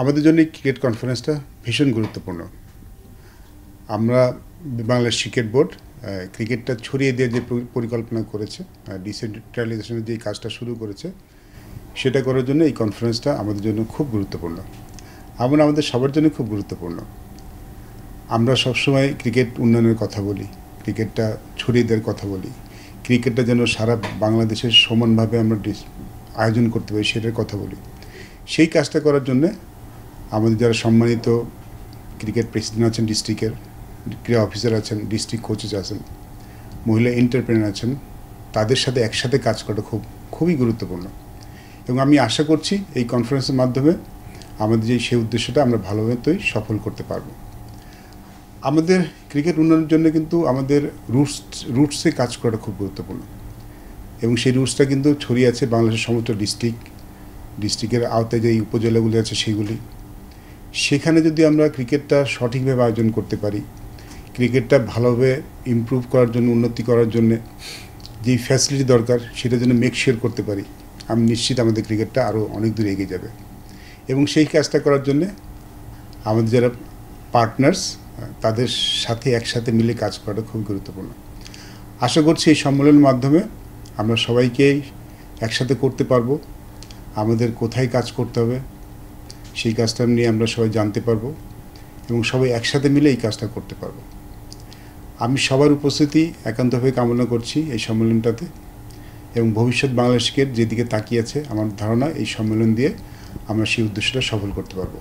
আমাদের জন্য ক্রিকেট কনফারেন্সটা ভীষণ গুরুত্বপূর্ণ। আমরা বাংলাদেশ ক্রিকেট বোর্ড ক্রিকেটটা ছড়িয়ে দিয়ে যে পরিকল্পনা করেছে, ডিসেন্ট্রালাইজেশনের যে কাজটা শুরু করেছে, সেটা করার জন্য এই কনফারেন্সটা আমাদের জন্য খুব গুরুত্বপূর্ণ। আমাদের সবার জন্য খুব গুরুত্বপূর্ণ। আমরা সবসময় ক্রিকেট উন্নয়নের কথা বলি, ক্রিকেটটা ছড়িয়ে দেওয়ার কথা বলি, ক্রিকেটটা যেন সারা বাংলাদেশের সমানভাবে আমরা আয়োজন করতে পারি সেটার কথা বলি। সেই কাজটা করার জন্যে আমাদের যারা সম্মানিত ক্রিকেট প্রেসিডেন্ট আছেন, ডিস্ট্রিক্টের ক্রীড়া অফিসার আছেন, ডিস্ট্রিক্ট কোচেস আছেন, মহিলা এন্টারপ্রেনার আছেন, তাদের সাথে একসাথে কাজ করা খুবই গুরুত্বপূর্ণ। এবং আমি আশা করছি এই কনফারেন্সের মাধ্যমে আমাদের সেই উদ্দেশ্যটা আমরা ভালোমতোই সফল করতে পারব। আমাদের ক্রিকেট উন্নয়নের জন্য কিন্তু আমাদের রুটসে কাজ করাটা খুব গুরুত্বপূর্ণ, এবং সেই রুটসটা কিন্তু ছড়িয়ে আছে বাংলাদেশের সমস্ত ডিস্ট্রিক্টের আওতায় যে উপজেলাগুলি আছে সেগুলি। সেখানে যদি আমরা ক্রিকেটটা সঠিকভাবে আয়োজন করতে পারি, ক্রিকেটটা ভালোভাবে ইমপ্রুভ করার জন্য, উন্নতি করার জন্য যেই ফ্যাসিলিটি দরকার সেটা যেন মেকশিওর করতে পারি, আমি নিশ্চিত আমাদের ক্রিকেটটা আরও অনেক দূর এগিয়ে যাবে। এবং সেই কাজটা করার জন্যে আমাদের যারা পার্টনার্স, তাদের সাথে একসাথে মিলে কাজ করাটা খুব গুরুত্বপূর্ণ। আশা করছি এই সম্মেলনের মাধ্যমে আমরা সবাইকেই একসাথে করতে পারবো। আমাদের কোথায় কাজ করতে হবে সেই কাজটা নিয়ে আমরা সবাই জানতে পারবো, এবং সবাই একসাথে মিলে এই কাজটা করতে পারবো। আমি সবার উপস্থিতি একান্তভাবে কামনা করছি এই সম্মেলনটাতে, এবং ভবিষ্যৎ বাংলাদেশকে যেদিকে তাকিয়ে আছে আমার ধারণা এই সম্মেলন দিয়ে আমরা সেই উদ্দেশ্যটা সফল করতে পারবো।